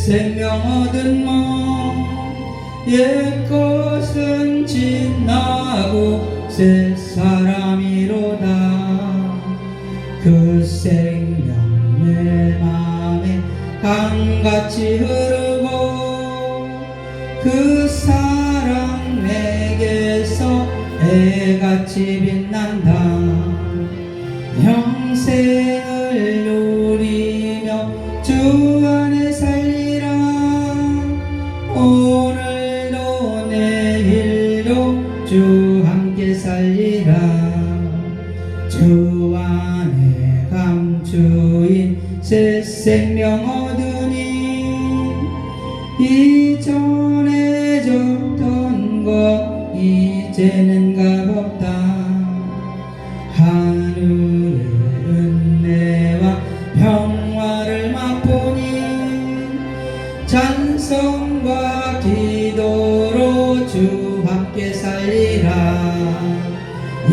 생명 얻은 옛것은 지나고 새 사람이로다. 그 생명 내 맘에 강같이 흐르고 그 사랑 내게서 해같이 빛난다. 평생을 누리며 주 안에 살리라. 오늘도 내일도 주 함께 살리라. 주 안에 감추인 새 생명 얻으니 이전에 졌던 것 이제는 값없다. 하늘의 은혜와 평화를 맛보니 찬송과 기도로 주 함께 살리라.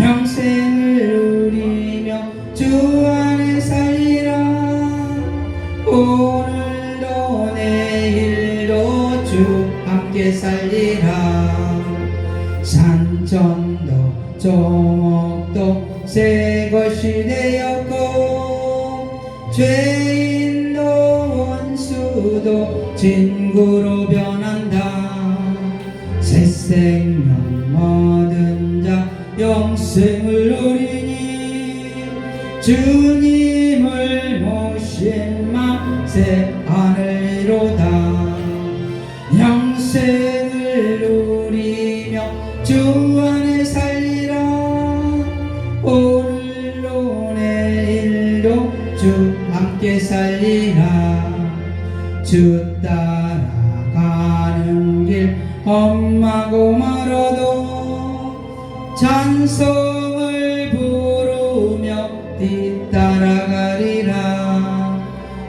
영생을 누리며 주 안에 살리라. 오늘도 내일도 주 함께 살리라. 산천도 조목도 새 것이 되었고 죄인도 원수도 친구로 변한다. 새 생명 얻은 자 영생을 누리니 주님을 모신 맘 새 하늘이로다. 영생을 누리며 주 안에 살리라. 오늘도 내일도 주 함께 살리라. 주 따라가는 길 험하고 멀어도 찬송을 부르며 뒤따라가리라.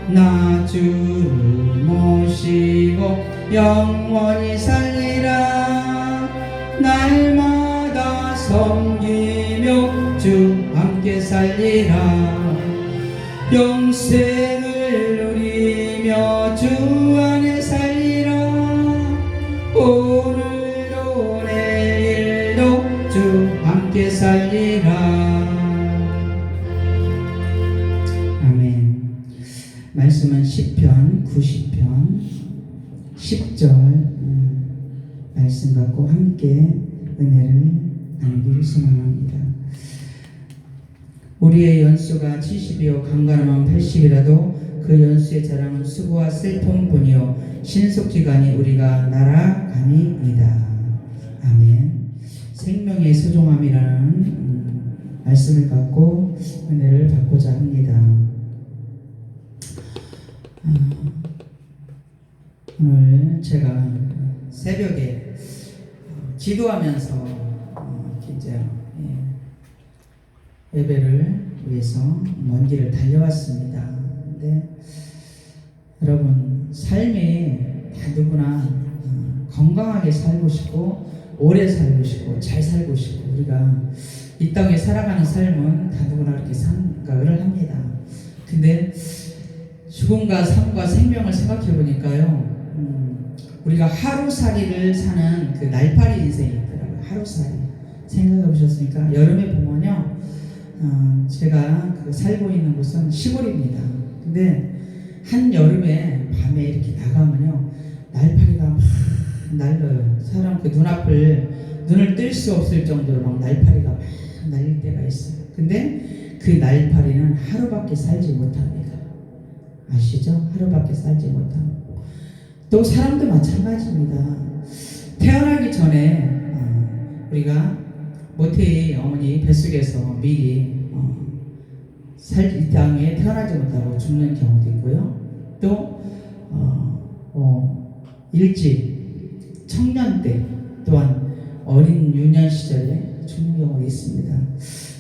나 주를 모시고 영원히 살리라. 날마다 섬기며 주 함께 살리라. 영생을 누리며 주 안에 살리라. 오늘도 내일도 주 함께 살리라. 아멘. 말씀은 시편 90편 10절 말씀 갖고 함께 은혜를 나누기를 소망합니다. 우리의 연수가 70이요 강건함은 80이라도 그 연수의 자랑은 수고와 슬픔뿐이요 신속기간이 우리가 날아가니이다. 아멘. 생명의 소중함이라는 말씀을 갖고 은혜를 받고자 합니다. 오늘 제가 새벽에 기도하면서 이제 예배를 위해서 먼 길을 달려왔습니다. 근데 여러분 삶이 다 누구나 건강하게 살고 싶고 오래 살고 싶고 잘 살고 싶고 우리가 이 땅에 살아가는 삶은 다 누구나 그렇게 생각을 합니다. 근데 죽음과 삶과 생명을 생각해 보니까요, 우리가 하루살이를 사는 그 날파리 인생이 있더라고요. 하루살이 생각해 보셨습니까? 여름에 보면요, 제가 살고 있는 곳은 시골입니다. 근데 한 여름에 밤에 이렇게 나가면요, 날파리가 막 날려요. 사람 그 눈을 뜰 수 없을 정도로 막 날파리가 막 날릴 때가 있어요. 근데 그 날파리는 하루밖에 살지 못합니다. 아시죠? 하루밖에 살지 못하고. 또 사람도 마찬가지입니다. 태어나기 전에 우리가 모태의 어머니 뱃속에서 미리 이 땅에 태어나지 못하고 죽는 경우도 있고요. 또 일찍 청년 때 또한 어린 유년 시절에 죽는 경우가 있습니다.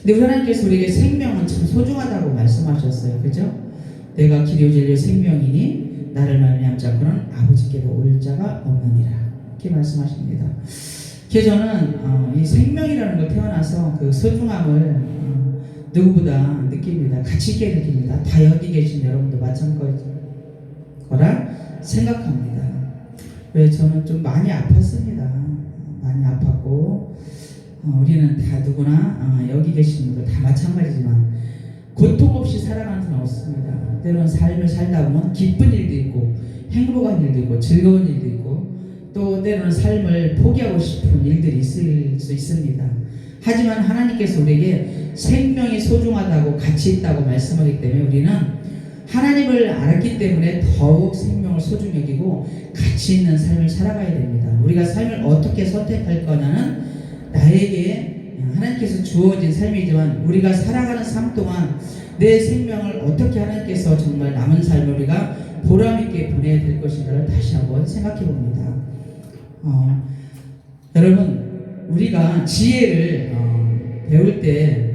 근데 우리 하나님께서 우리에게 생명은 참 소중하다고 말씀하셨어요. 그죠? 내가 길이 진리의 생명이니 나를 말미암 자고는 아버지께로 올 자가 없느니라. 이렇게 말씀하십니다. 그래서 저는 이 생명이라는 걸 태어나서 그 소중함을 누구보다 느낍니다. 가치 있게 느낍니다. 다 여기 계신 여러분도 마찬가지 거라 생각합니다. 왜 저는 좀 많이 아팠습니다. 많이 아팠고 우리는 다 누구나 여기 계신 분들 다 마찬가지지만 고통 없이 살아가는 사람 없습니다. 때로는 삶을 살다 보면 기쁜 일도 있고 행복한 일도 있고 즐거운 일도 있고 또 때로는 삶을 포기하고 싶은 일들이 있을 수 있습니다. 하지만 하나님께서 우리에게 생명이 소중하다고 가치 있다고 말씀하기 때문에 우리는 하나님을 알았기 때문에 더욱 생명을 소중히 여기고 가치 있는 삶을 살아가야 됩니다. 우리가 삶을 어떻게 선택할 거냐는 나에게 하나님께서 주어진 삶이지만 우리가 살아가는 삶 동안 내 생명을 어떻게 하나님께서 정말 남은 삶을 우리가 보람있게 보내야 될 것인가를 다시 한번 생각해 봅니다. 여러분 우리가 지혜를 배울 때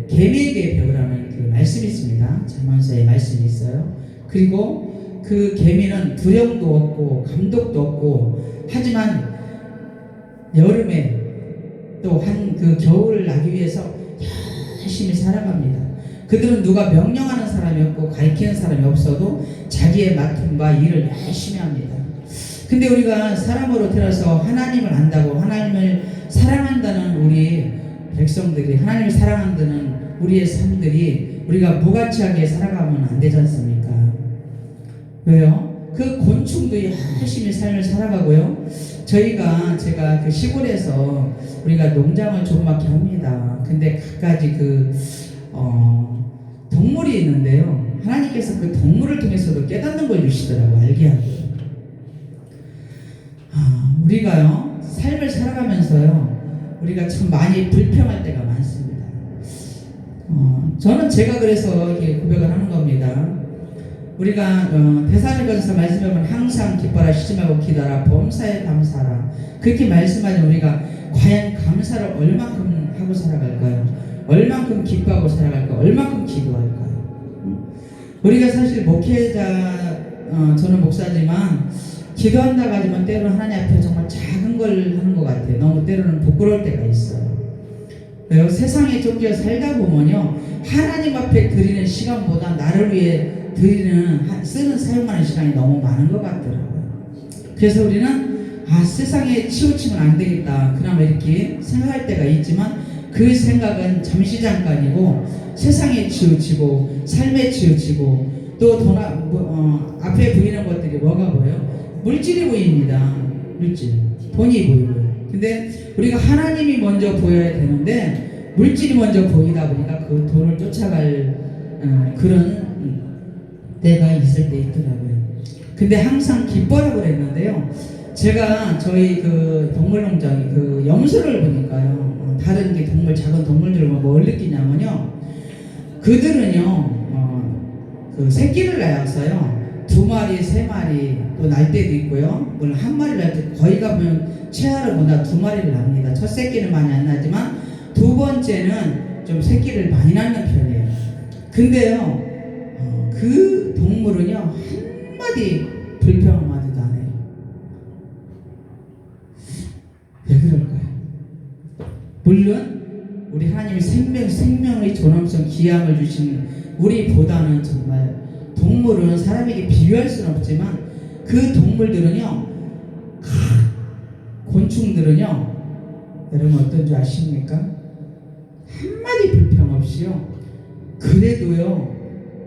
개미에게 배우라는 그 말씀이 있습니다. 잠언서에 말씀이 있어요. 그리고 그 개미는 두려움도 없고 감독도 없고 하지만 여름에 또 한 그 겨울을 나기 위해서 열심히 살아갑니다. 그들은 누가 명령하는 사람이 없고 가르치는 사람이 없어도 자기의 맡은 바 일을 열심히 합니다. 근데 우리가 사람으로 태어나서 하나님을 안다고 하나님을 사랑한다는 우리 백성들이 하나님을 사랑한다는 우리의 삶들이 우리가 무가치하게 살아가면 안 되지 않습니까? 왜요? 그 곤충도 열심히 삶을 살아가고요. 제가 그 시골에서 우리가 농장을 조그맣게 합니다. 근데 갖가지 동물이 있는데요. 하나님께서 그 동물을 통해서도 깨닫는 걸 주시더라고요. 알게 하고. 우리가요, 삶을 살아가면서요, 우리가 참 많이 불평할 때가 많습니다. 저는 제가 그래서 이렇게 고백을 하는 겁니다. 우리가 데살로니가서 말씀하면 항상 기뻐라, 쉬지 말고 기도하라, 범사에 감사하라. 그렇게 말씀하면 우리가 과연 감사를 얼만큼 하고 살아갈까요? 얼만큼 기뻐하고 살아갈까요? 얼만큼 기도할까요? 우리가 사실 목회자, 저는 목사지만 기도한다고 하지만 때로는 하나님 앞에 정말 작은 걸 하는 것 같아요. 너무 때로는 부끄러울 때가 있어요. 세상에 쫓겨 살다 보면요, 하나님 앞에 드리는 시간보다 나를 위해 쓰는 사용하는 시간이 너무 많은 것 같더라고요. 그래서 우리는 세상에 치우치면 안 되겠다 그나마 이렇게 생각할 때가 있지만 그 생각은 잠시 잠깐이고 세상에 치우치고 삶에 치우치고 또 앞에 보이는 것들이 뭐가 보여요? 물질이 보입니다. 물질, 돈이 보이고요. 근데 우리가 하나님이 먼저 보여야 되는데 물질이 먼저 보이다 보니까 그 돈을 쫓아갈 그런 때가 있을 때 있더라고요. 근데 항상 기뻐라고 그랬는데요. 제가 저희 그 동물농장 그 염소를 보니까요. 다른 게 작은 동물들을 뭘 느끼냐면요. 그들은요, 그 새끼를 낳았어요. 2마리, 3마리 또 날 때도 있고요. 물론 1마리를 날 때 거의 가보면 최하로보다 2마리를 납니다. 첫 새끼는 많이 안 나지만 두 번째는 좀 새끼를 많이 낳는 편이에요. 근데요, 그 동물은요, 한마디 불평 한마디도 안 해요. 왜 그럴까요? 물론 우리 하나님이 생명의 존엄성, 기함을 주신 우리보다는 정말 동물은 사람에게 비교할 수는 없지만 그 동물들은요, 곤충들은요, 여러분 어떤 줄 아십니까? 한마디 불평 없이요, 그래도요,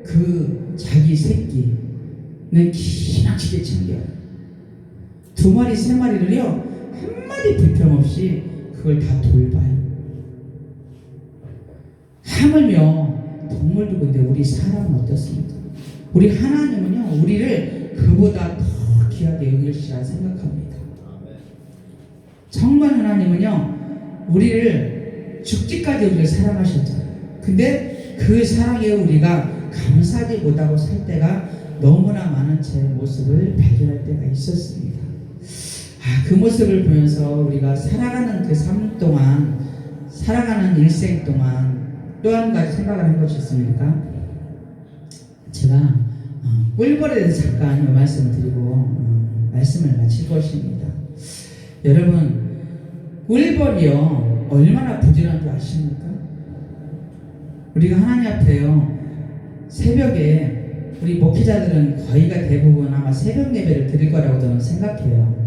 그 자기 새끼는 기나치게 챙겨요. 2마리, 3마리를요, 한마디 불평 없이 그걸 다 돌봐요. 하물며 동물도 근데 우리 사람은 어떻습니까? 우리 하나님은요, 우리를 그보다 더 귀하게 여기시라 생각합니다. 정말 하나님은요, 우리를 죽기까지 우리를 사랑하셨잖아요. 근데 그 사랑에 우리가 감사하지 못하고 살 때가 너무나 많은 제 모습을 발견할 때가 있었습니다. 그 모습을 보면서 우리가 살아가는 그 삶 동안, 살아가는 일생 동안 또 한 가지 생각을 한 것이 있습니까? 제가 꿀벌에 대해서 잠깐 말씀을 드리고 말씀을 마칠 것입니다. 여러분, 꿀벌이요, 얼마나 부지런한 줄 아십니까? 우리가 하나님 앞에요, 새벽에 우리 목회자들은 거의가 대부분 아마 새벽 예배를 드릴 거라고 저는 생각해요.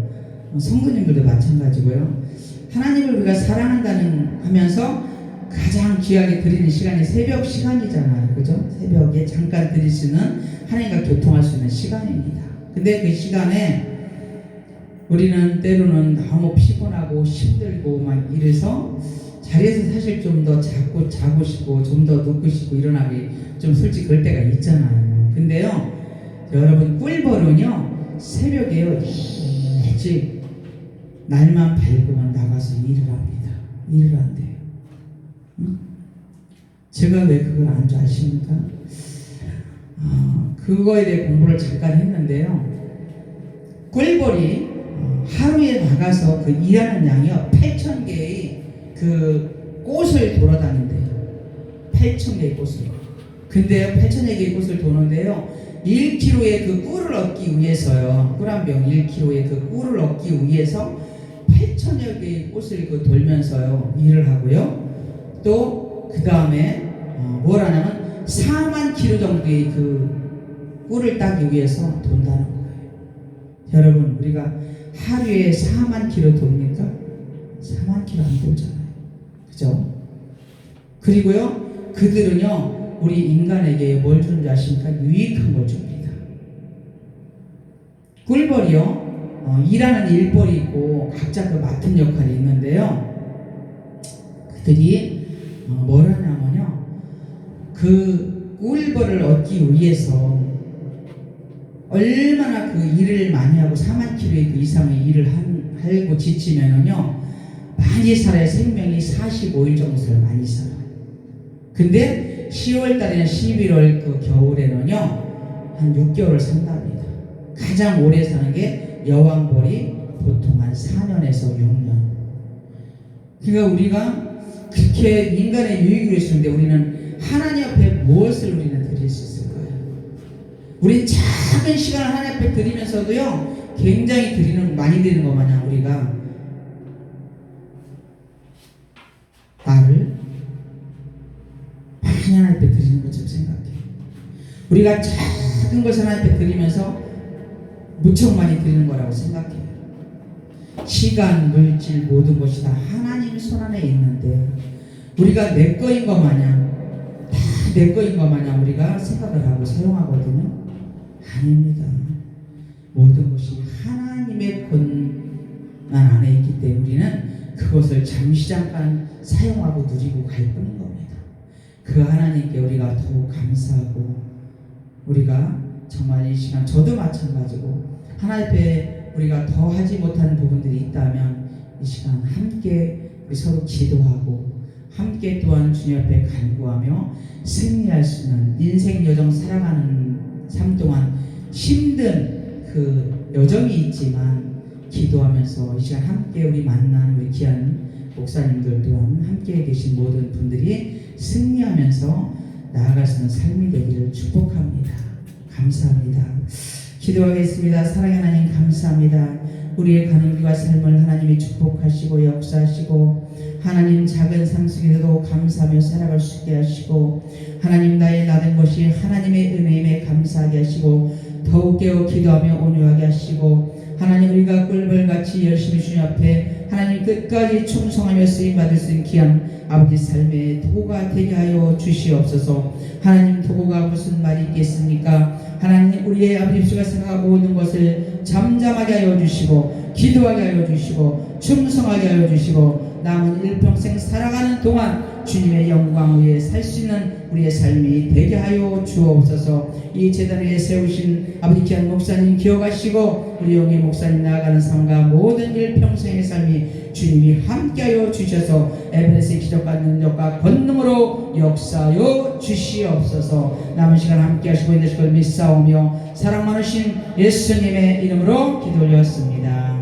성도님들도 마찬가지고요. 하나님을 우리가 사랑한다는 하면서 가장 귀하게 드리는 시간이 새벽 시간이잖아요. 그죠? 새벽에 잠깐 드릴 수 있는, 하나님과 교통할 수 있는 시간입니다. 근데 그 시간에 우리는 때로는 너무 피곤하고 힘들고 막 이래서 자리에서 사실 좀 더 자고 싶고 좀 더 눕고 싶고 일어나기 좀 솔직히 그럴 때가 있잖아요. 근데요, 여러분, 꿀벌은요 새벽에요 일찍 날만 밝으면 나가서 일을 합니다. 일을 한대요. 응? 제가 왜 그걸 안 줄 아십니까? 그거에 대해 공부를 잠깐 했는데요, 꿀벌이 하루에 나가서 그 일하는 양이요 8,000개의 그 꽃을 돌아다닌대요. 8,000개의 꽃을. 근데요 8,000개의 꽃을 도는데요 1kg의 그 꿀을 얻기 위해서요, 꿀 한 병 1kg의 그 꿀을 얻기 위해서 8,000여 개의 꽃을 그 돌면서요 일을 하고요, 또 그 다음에 뭘 하냐면 4만 kg 정도의 그 꿀을 따기 위해서 돈다는 거예요. 여러분, 우리가 하루에 4만 kg 돕니까? 4만 kg 안 돌잖아요. 그죠? 그리고요, 그들은요, 우리 인간에게 뭘 주는지 아십니까? 유익한 걸 줍니다. 꿀벌이요, 일하는 일벌이 있고 각자 그 맡은 역할이 있는데요, 그들이 뭘 하냐면요, 그 꿀벌을 얻기 위해서 얼마나 그 일을 많이 하고 4만 kg의 그 이상의 일을 하고 지치면은요 많이 살아야 생명이 45일 정도 많이 살아요. 근데 10월 달이나 11월 그 겨울에는요 한 6개월을 산답니다. 가장 오래 사는 게 여왕벌이 보통 한 4년에서 6년. 그러니까 우리가 그렇게 인간의 유익을 위해서인데 우리는 하나님 앞에 무엇을 우리는 드릴 수 있을까요? 우리 작은 시간을 하나님 앞에 드리면서도요 굉장히 많이 드리는 것 마냥 우리가 나를 많이 하나님 앞에 드리는 것처럼 생각해요. 우리가 작은 것을 하나님 앞에 드리면서 무척 많이 드리는 거라고 생각해요. 시간, 물질, 모든 것이 다 하나님 손 안에 있는데 우리가 내 거인 것 마냥, 다 내 거인 것 마냥 우리가 생각을 하고 사용하거든요. 아닙니다. 모든 것이 하나님의 권한 안에 있기 때문에 우리는 그것을 잠시 잠깐 사용하고 누리고 갈 뿐인 겁니다. 그 하나님께 우리가 더욱 감사하고, 우리가 정말 이 시간 저도 마찬가지고 하나님 앞에 우리가 더 하지 못하는 부분들이 있다면 이 시간 함께 우리 서로 기도하고 함께 또한 주님 앞에 간구하며 승리할 수 있는 인생 여정 살아가는 삶 동안 힘든 그 여정이 있지만 기도하면서 이 시간 함께 우리 만난 우리 귀한 목사님들 또한 함께 계신 모든 분들이 승리하면서 나아갈 수 있는 삶이 되기를 축복합니다. 감사합니다. 기도하겠습니다. 사랑의 하나님 감사합니다. 우리의 가는 길과 삶을 하나님이 축복하시고 역사하시고 하나님 작은 삶 속에서도 감사하며 살아갈 수 있게 하시고 하나님 나의 나된 것이 하나님의 은혜임에 감사하게 하시고 더욱 깨어 기도하며 온유하게 하시고 하나님 우리가 꿀벌같이 열심히 주님 앞에 하나님 끝까지 충성하며 쓰임받을 수 있는 귀한 아버지 삶의 도구가 되게 하여 주시옵소서. 하나님 도구가 무슨 말이 있겠습니까? 하나님 우리의 아버지 입술과 생각하고 모든 것을 잠잠하게 하여 주시고 기도하게 하여 주시고 충성하게 하여 주시고 남은 일평생 살아가는 동안 주님의 영광 위에 살 수 있는 우리의 삶이 되게 하여 주옵소서. 이 제단 위에 세우신 아버지 귀한 목사님 기억하시고 우리 영의 목사님 나아가는 삶과 모든 일평생의 삶이 주님이 함께하여 주셔서 에베레스의 기적과 능력과 권능으로 역사하여 주시옵소서. 남은 시간 함께하시고 있는 것을 믿사오며 사랑 많으신 예수님의 이름으로 기도 올렸습니다.